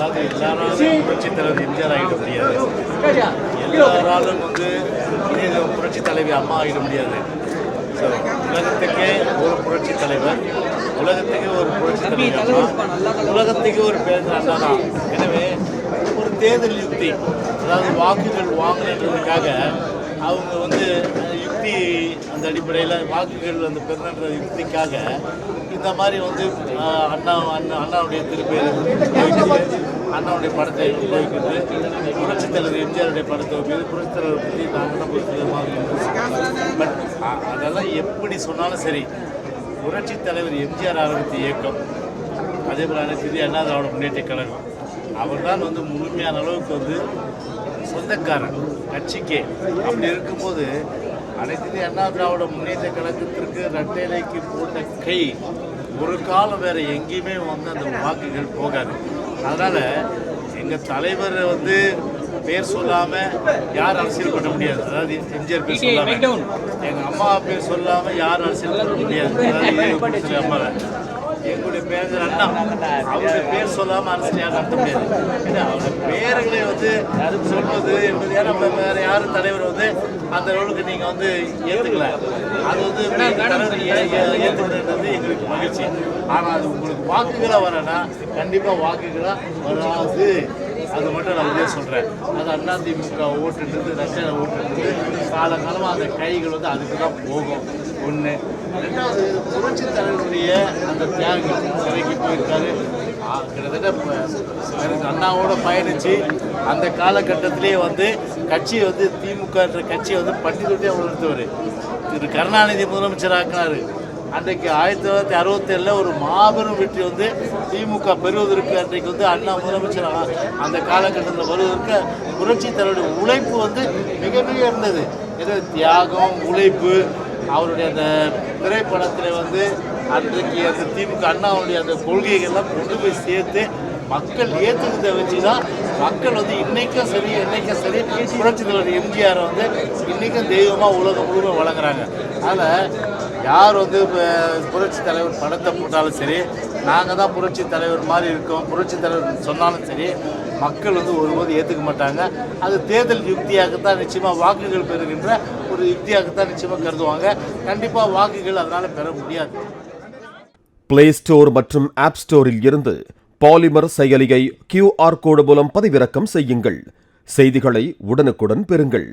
அதாவது எல்லாராலும் புரட்சித் தலைவர் எம்ஜிஆர் ஆகிட முடியாது, எல்லாராலும் புரட்சித் தலைவி அம்மா ஆகிட முடியாது. ஸோ உலகத்துக்கே ஒரு புரட்சி தலைவர், உலகத்துக்கே ஒரு புரட்சி தலைவர் அம்மா, உலகத்துக்கே ஒரு பேர் அண்ணா தான். எனவே ஒரு தேர்தல் யுக்தி, அதாவது வாக்குகள் வாங்கணுன்றதுக்காக அவங்க யுக்தி, அந்த அடிப்படையில் வாக்குகள் பெருநன்ற யுக்திக்காக இந்த மாதிரி அண்ணாவுடைய திருப்பேர் அண்ணாவுடைய படத்தை உபயோகிக்கிறது, புரட்சித் தலைவர் எம்ஜிஆருடைய படத்தை உபயோகிக்கிறது, புரட்சித் தலைவரை பற்றி நாங்கள் பட் அதெல்லாம் எப்படி சொன்னாலும் சரி, புரட்சித் தலைவர் எம்ஜிஆர் ஆரம்பித்த இயக்கம், அதே போல் அனைத்து இந்திய அண்ணா திராவிட முன்னேற்ற கழகம், அவர் தான் முழுமையான அளவுக்கு சொந்தக்காரன் கட்சிக்கே. அப்படி இருக்கும்போது அனைத்து இந்திய அண்ணா திராவிட முன்னேற்ற கழகத்திற்கு இரட்டைலைக்கு போட்ட கை ஒரு காலம் வேறு எங்கேயுமே அந்த வாக்குகள் போகாது. அதனால் எங்கள் தலைவர் பேர் சொல்லாமல் யார் அரசியல் பண்ண முடியாது, அதாவது எம்ஜிஆர் பேர் சொல்லாமல், எங்கள் அம்மா பேர் சொல்லாமல் யார் அரசியல் பண்ண முடியாது, அதாவது அம்மாவை எங்களுடைய பேர் அண்ணா, அவருடைய பேர் சொல்லாமல் அரசியல் யாரும் நடத்த முடியாது. ஏன்னா அவருடைய பேர்களை சொல்வது என்பது நம்ம வேறு யாரும் தலைவர் அந்த ரோலுக்கு நீங்கள் ஏற்றுக்கல, அது ஏற்றுக்கிறது எங்களுக்கு மகிழ்ச்சி. ஆனால் அது உங்களுக்கு வாக்குகளாக வரனா கண்டிப்பாக வாக்குகளாக வராது. அது மட்டும் நான் இதே சொல்கிறேன். அது அதிமுக ஓட்டுன்றது, ரஷ்யா ஓட்டுன்றது காலகாலமாக அந்த கைகள் அதுக்கு தான் போகும். ஒன்று. ரெண்டாவது, புரட்சித் தலைவருடைய அந்த தியாகம், சிறைக்கு போயிருக்காரு, கிட்டத்தட்ட அண்ணாவோட பயணித்து அந்த காலகட்டத்திலே கட்சியை திமுகன்ற கட்சியை பட்டி தொட்டி வளர்த்தவர். திரு கருணாநிதி முதலமைச்சர் ஆக்கினார். அன்றைக்கு 1967 ஒரு மாபெரும் வெற்றி திமுக பெறுவதற்கு, அன்றைக்கு அண்ணா முதலமைச்சர் அந்த காலகட்டத்தில் வருவதற்கு புரட்சித் தலைவருடைய உழைப்பு மிக மிக இருந்தது. ஏதோ தியாகம், உழைப்பு, அவருடைய அந்த திரைப்படத்தில் அன்றைக்கு அந்த திமுக அண்ணாவுடைய அந்த கொள்கைகள்லாம் கொண்டு போய் சேர்த்து மக்கள் ஏற்றுக்கிறத வச்சு தான் மக்கள் இன்றைக்கும் சரி என்றைக்கும் சரி புரட்சித் தலைவர் எம்ஜிஆரை இன்றைக்கும் தெய்வமாக உலகம் முழுவதும் வழங்குறாங்க. அதில் யார் புரட்சித் தலைவர் படத்தை போட்டாலும் சரி, நாங்கள் தான் புரட்சித் தலைவர் மாதிரி இருக்கோம், புரட்சித் தலைவர் சொன்னாலும் சரி, மக்கள் ஒருபோது ஏற்றுக்க மாட்டாங்க. அது தேர்தல் யுக்தியாகத்தான் நிச்சயமாக வாக்குகள் பெறுகின்ற ஒரு யுக்தியாகத்தான் நிச்சயமாக கருதுவாங்க. கண்டிப்பாக வாக்குகள் அதனால் பெற முடியாது. பிளே ஸ்டோர் மற்றும் ஆப் ஸ்டோரில் இருந்து பாலிமர் செயலியை QR கோடு மூலம் பதிவிறக்கம் செய்யுங்கள். செய்திகளை உடனுக்குடன் பெறுங்கள்.